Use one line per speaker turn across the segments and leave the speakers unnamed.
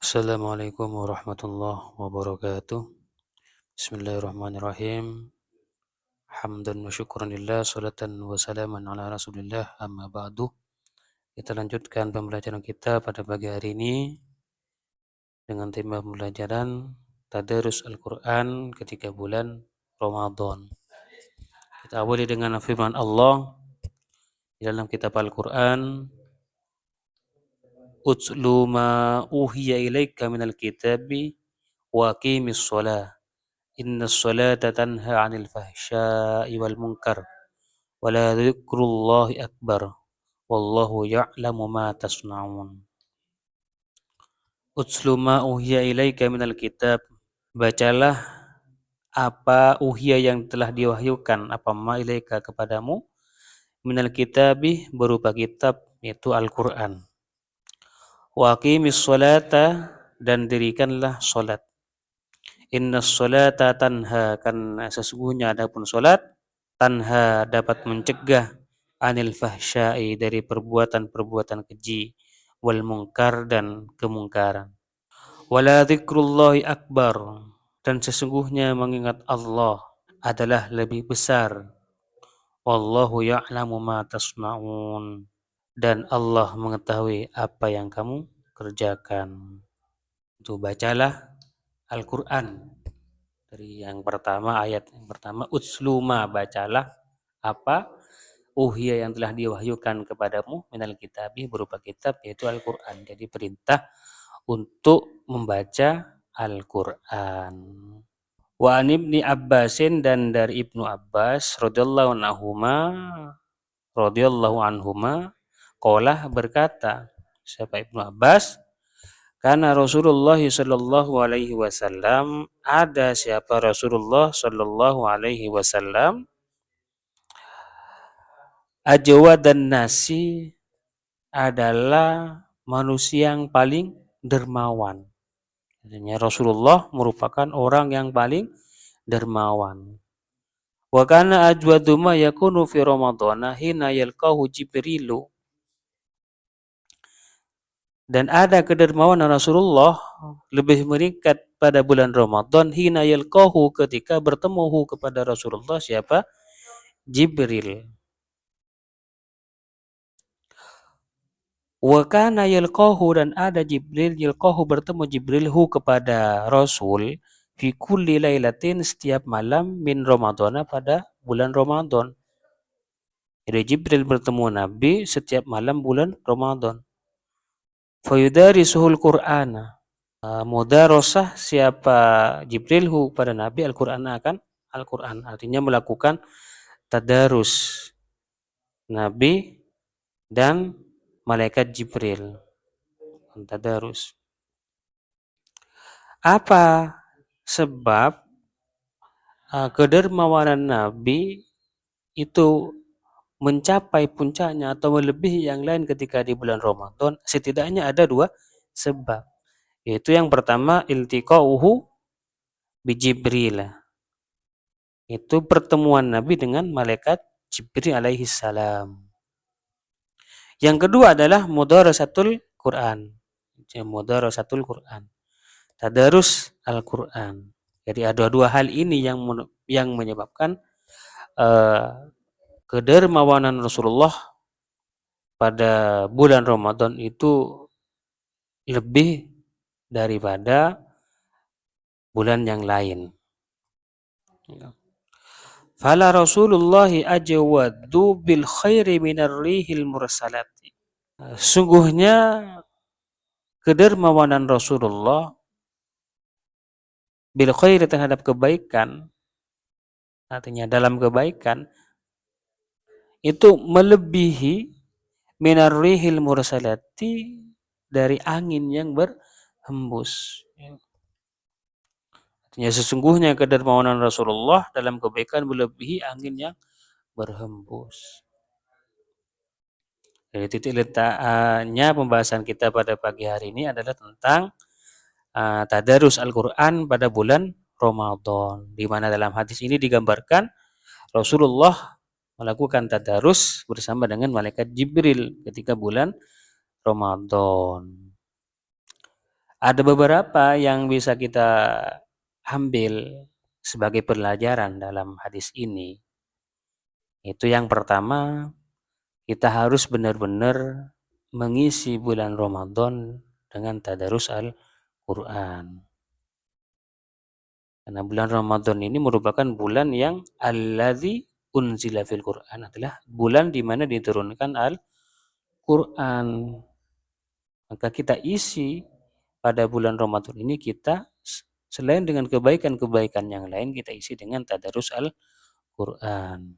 Assalamualaikum warahmatullahi wabarakatuh. Bismillahirrahmanirrahim. Hamdan wa syukran lillah, salatan wa salaman ala rasulillah, amma ba'du. Kita lanjutkan pembelajaran kita pada pagi hari ini dengan tema pembelajaran Tadarus Al-Quran ketika bulan Ramadan. Kita awali dengan firman Allah di dalam kitab Al-Quran, Utslu ma uhiya ilaika minal kitabi wa aqimis shalah. Inna salata tanha 'anil fahsya'i wal munkar wa la dzikrullahi akbar wallahu ya'lamu ma tasna'un. Utslu ma uhiya ilaika minal kitab, bacalah apa uhiya yang telah diwahyukan, apa ma ilaika kepadamu, minal kitabi berupa kitab, yaitu Al-Qur'an. Wa aqimis sholata, dan dirikanlah salat. Inna sholata tanha, karena sesungguhnya adapun salat, tanha dapat mencegah, anil fahsyai, dari perbuatan-perbuatan keji, wal munkar, dan kemungkaran. Wala dzikrullahi akbar, dan sesungguhnya mengingat Allah adalah lebih besar. Wallahu ya'lamu ma tasna'un, dan Allah mengetahui apa yang kamu kerjakan. Itu bacalah Al-Quran. Dari yang pertama, ayat yang pertama, Utsluma, bacalah apa uhiya yang telah diwahyukan kepadamu minal kitabi berupa kitab, yaitu Al-Quran. Jadi perintah untuk membaca Al-Quran. Wa an ibni Abbasin, dan dari Ibnu Abbas radhiyallahu anhuma qala, berkata, siapa Ibnu Abbas? Karena Rasulullah sallallahu alaihi wasallam, ada siapa Rasulullah sallallahu alaihi wasallam, ajwa dan nasi, adalah manusia yang paling dermawan. Artinya Rasulullah merupakan orang yang paling dermawan. Wa kana ajwadu ma yakunu fi Ramadhana hina yalqahu Jibrilu, dan ada kedermawanan Rasulullah lebih meningkat pada bulan Ramadan, hina yalqahu, ketika bertemu kepada Rasulullah siapa? Jibril. Wa kana yalqahu, dan ada Jibril, yalqahu, bertemu Jibril kepada Rasul, fi kulli lailatin, setiap malam, min Ramadana, pada bulan Ramadan. Jadi Jibril bertemu Nabi setiap malam bulan Ramadan. Fayudarisuhul Qur'ana, mudarosah siapa Jibril pada Nabi Al-Quran, akan Al-Quran, artinya melakukan tadarus Nabi dan malaikat Jibril. Tadarus. Apa sebab kedermawanan Nabi itu mencapai puncaknya atau melebihi yang lain ketika di bulan Ramadan? Setidaknya ada dua sebab. Yaitu yang pertama, iltiqa'uhu bi Jibril. Itu pertemuan Nabi dengan malaikat Jibril alaihi salam. Yang kedua adalah mudarasatul Quran. Mudarasatul Quran. Tadarus Al-Quran. Jadi ada dua hal ini yang menyebabkan kedermawanan Rasulullah pada bulan Ramadan itu lebih daripada bulan yang lain. Fala Rasulullahi ajwadu bil khairi minar rihil mursalati. Sungguhnya kedermawanan Rasulullah bil khairi, terhadap kebaikan, artinya dalam kebaikan, itu melebihi minar rihil mursalati, dari angin yang berhembus. Artinya sesungguhnya kedermawanan Rasulullah dalam kebaikan melebihi angin yang berhembus. Jadi titik letaknya pembahasan kita pada pagi hari ini adalah tentang tadarus Al-Quran pada bulan Ramadan, di mana dalam hadis ini digambarkan Rasulullah melakukan tadarus bersama dengan malaikat Jibril ketika bulan Ramadan. Ada beberapa yang bisa kita ambil sebagai pelajaran dalam hadis ini. Itu yang pertama, kita harus benar-benar mengisi bulan Ramadan dengan tadarus Al-Quran. Karena bulan Ramadan ini merupakan bulan yang alladzi unzila fil Quran, adalah bulan di mana diturunkan Al-Quran. Maka kita isi pada bulan Ramadan ini, kita selain dengan kebaikan-kebaikan yang lain, kita isi dengan tadarus Al-Quran.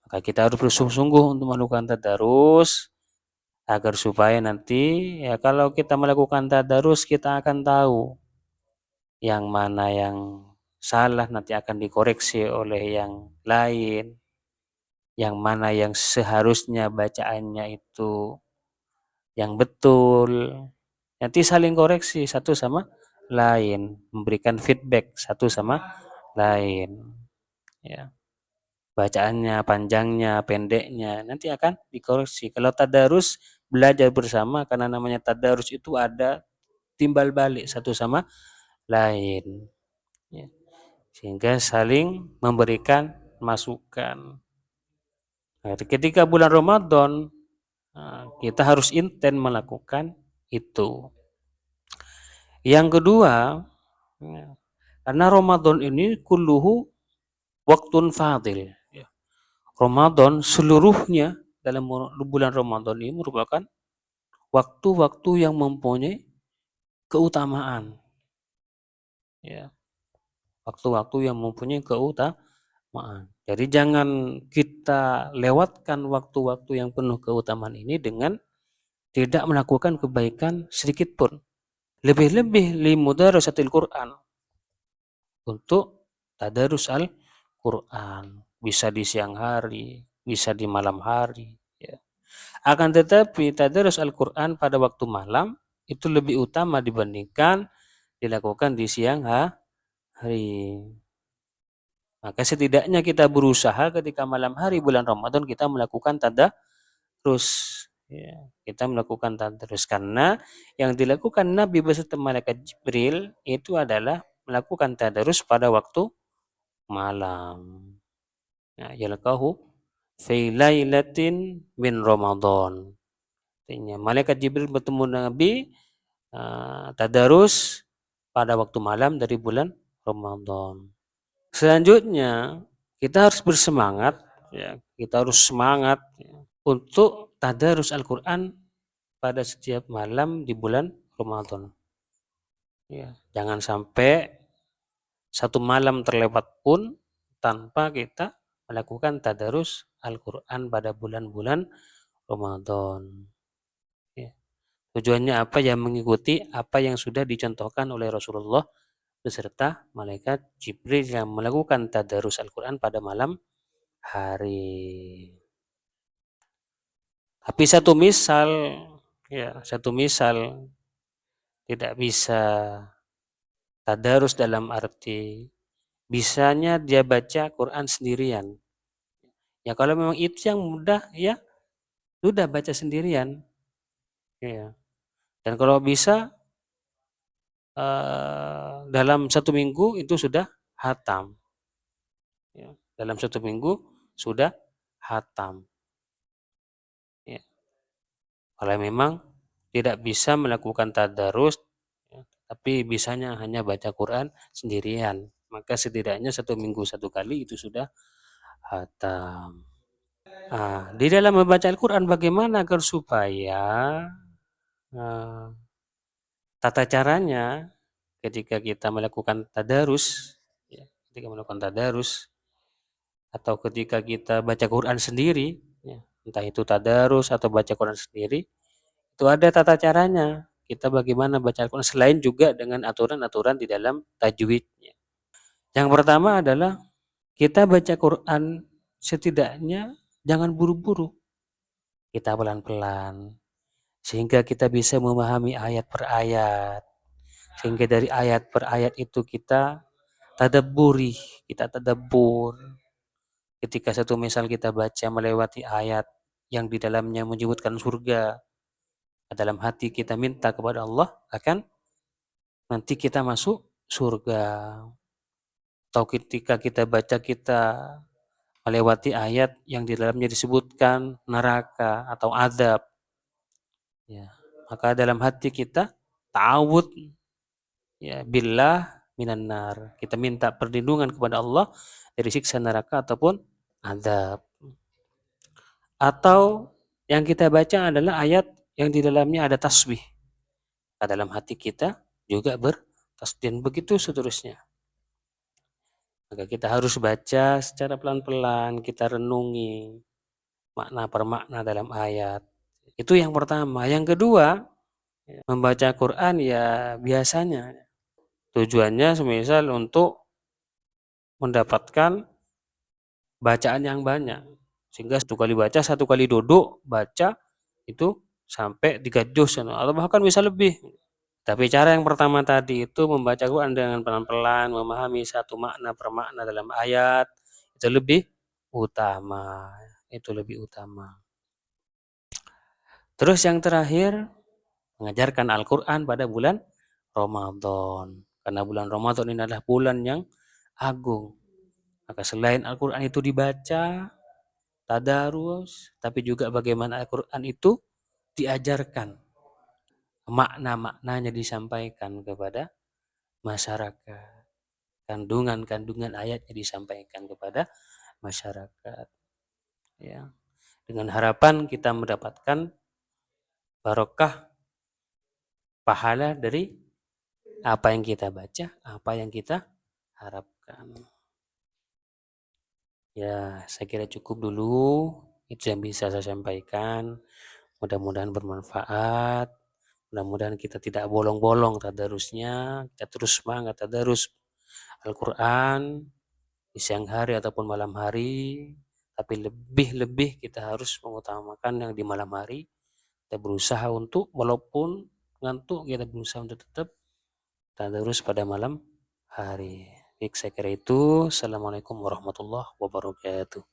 Maka kita harus bersungguh-sungguh untuk melakukan tadarus, agar supaya nanti ya kalau kita melakukan tadarus, kita akan tahu yang mana yang salah, nanti akan dikoreksi oleh yang lain, yang mana yang seharusnya bacaannya itu yang betul. Nanti saling koreksi satu sama lain, memberikan feedback satu sama lain. Ya. Bacaannya, panjangnya, pendeknya, nanti akan dikoreksi. Kalau tadarus, belajar bersama, karena namanya tadarus itu ada timbal balik satu sama lain. Ya. Sehingga saling memberikan masukan. Nah, ketika bulan Ramadan, kita harus intent melakukan itu. Yang kedua, ya, karena Ramadan ini kulluhu waktun fadil. Ya. Ramadan seluruhnya dalam bulan Ramadan ini merupakan waktu-waktu yang mempunyai keutamaan. Ya. Waktu-waktu yang mempunyai keutamaan. Jadi jangan kita lewatkan waktu-waktu yang penuh keutamaan ini dengan tidak melakukan kebaikan sedikit pun. Lebih-lebih limudarasatil Quran, untuk tadarus Al-Quran. Bisa di siang hari, bisa di malam hari. Ya. Akan tetapi tadarus Al-Quran pada waktu malam itu lebih utama dibandingkan dilakukan di siang hari. Maka setidaknya kita berusaha ketika malam hari bulan Ramadan kita melakukan tadarus. Ya, kita melakukan tadarus karena yang dilakukan Nabi beserta malaikat Jibril itu adalah melakukan tadarus pada waktu malam. Nah, yalqahu fi lailatin min Ramadan. Artinya malaikat Jibril bertemu Nabi tadarus pada waktu malam dari bulan Ramadan. Selanjutnya kita harus bersemangat, ya, kita harus semangat ya, untuk tadarus Al-Quran pada setiap malam di bulan Ramadan. Ya, jangan sampai satu malam terlewat pun tanpa kita melakukan tadarus Al-Quran pada bulan-bulan Ramadan. Ya. Tujuannya apa? Ya mengikuti apa yang sudah dicontohkan oleh Rasulullah beserta malaikat Jibril yang melakukan tadarus Al-Quran pada malam hari. Tapi satu misal tidak bisa tadarus dalam arti bisanya dia baca Quran sendirian. Ya kalau memang itu yang mudah, ya sudah baca sendirian. Ya. Dan kalau bisa dalam satu minggu itu sudah hatam. Ya. Dalam satu minggu sudah hatam. Ya. Kalau memang tidak bisa melakukan tadarus, ya, tapi bisanya hanya baca Quran sendirian, maka setidaknya satu minggu satu kali itu sudah hatam. Di dalam membaca Al-Quran bagaimana agar supaya uh, tata caranya ketika kita melakukan tadarus, ya, ketika melakukan tadarus atau ketika kita baca Quran sendiri, ya, entah itu tadarus atau baca Quran sendiri, itu ada tata caranya. Kita bagaimana baca Al-Quran selain juga dengan aturan-aturan di dalam tajwidnya. Yang pertama adalah kita baca Quran setidaknya jangan buru-buru. Kita pelan-pelan sehingga kita bisa memahami ayat per ayat. Sehingga dari ayat per ayat itu kita tadabburi, kita tadabbur. Ketika satu misal kita baca melewati ayat yang di dalamnya menyebutkan surga, dalam hati kita minta kepada Allah akan nanti kita masuk surga. Atau ketika kita baca kita melewati ayat yang di dalamnya disebutkan neraka atau azab, ya, maka dalam hati kita ta'awud, ya, billah minan nar. Kita minta perlindungan kepada Allah dari siksa neraka ataupun azab. Atau yang kita baca adalah ayat yang di dalamnya ada tasbih. Nah, dalam hati kita juga bertasbih, dan begitu seterusnya. Maka kita harus baca secara pelan-pelan, kita renungi makna per makna dalam ayat. Itu yang pertama. Yang kedua, membaca Quran ya biasanya tujuannya semisal untuk mendapatkan bacaan yang banyak. Sehingga satu kali baca, satu kali duduk, baca itu sampai 3 juz atau bahkan bisa lebih. Tapi cara yang pertama tadi itu membaca Quran dengan pelan-pelan, memahami satu makna per makna dalam ayat, itu lebih utama. Itu lebih utama. Terus yang terakhir, mengajarkan Al-Quran pada bulan Ramadan. Karena bulan Ramadan ini adalah bulan yang agung. Maka selain Al-Quran itu dibaca, tadarus, tapi juga bagaimana Al-Quran itu diajarkan. Makna-maknanya disampaikan kepada masyarakat. Kandungan-kandungan ayatnya disampaikan kepada masyarakat. Ya. Dengan harapan kita mendapatkan barokah pahala dari apa yang kita baca, apa yang kita harapkan. Ya, saya kira cukup dulu. Itu yang bisa saya sampaikan. Mudah-mudahan bermanfaat. Mudah-mudahan kita tidak bolong-bolong tadarusnya. Kita terus semangat tadarus Al-Quran di siang hari ataupun malam hari. Tapi lebih-lebih kita harus mengutamakan yang di malam hari. Kita berusaha untuk, walaupun ngantuk, kita berusaha untuk tetap tadarus pada malam hari. Baik, saya kira itu. Assalamualaikum warahmatullahi wabarakatuh.